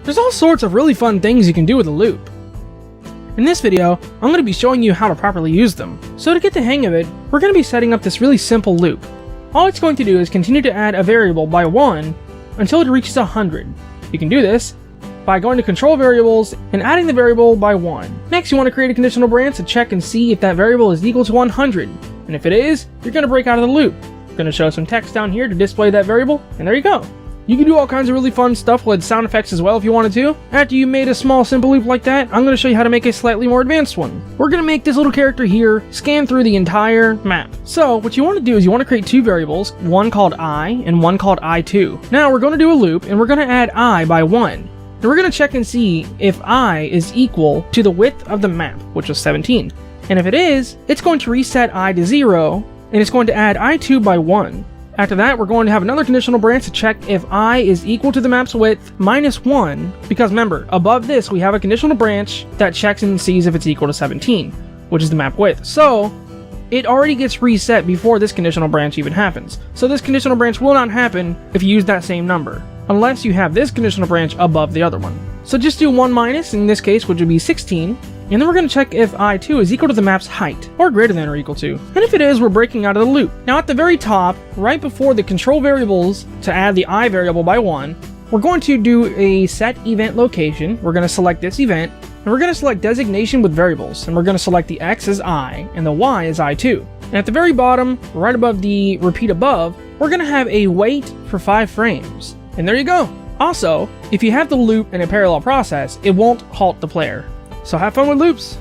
There's all sorts of really fun things you can do with a loop. In this video, I'm going to be showing you how to properly use them. So to get the hang of it, we're going to be setting up this really simple loop. All it's going to do is continue to add a variable by 1 until it reaches 100. You can do this by going to control variables and adding the variable by 1. Next, you want to create a conditional branch to check and see if that variable is equal to 100. And if it is, you're going to break out of the loop. I'm going to show some text down here to display that variable, and there you go. You can do all kinds of really fun stuff with sound effects as well if you wanted to. After you made a small simple loop like that, I'm going to show you how to make a slightly more advanced one. We're going to make this little character here scan through the entire map. So what you want to do is you want to create two variables, one called I and one called I2. Now we're going to do a loop and we're going to add I by 1. And we're going to check and see if I is equal to the width of the map, which is 17. And if it is, it's going to reset I to 0 and it's going to add I2 by 1. After that, we're going to have another conditional branch to check if I is equal to the map's width minus 1, because remember, above this we have a conditional branch that checks and sees if it's equal to 17, which is the map width. So, it already gets reset before this conditional branch even happens. So this conditional branch will not happen if you use that same number, unless you have this conditional branch above the other one. So just do 1 minus, in this case, which would be 16, and then we're going to check if I2 is equal to the map's height, or greater than or equal to. And if it is, we're breaking out of the loop. Now at the very top, right before the control variables to add the I variable by 1, we're going to do a set event location. We're going to select this event, and we're going to select designation with variables, and we're going to select the X as I, and the Y as I2. And at the very bottom, right above the repeat above, we're going to have a wait for 5 frames. And there you go. Also, if you have the loop in a parallel process, it won't halt the player. So have fun with loops!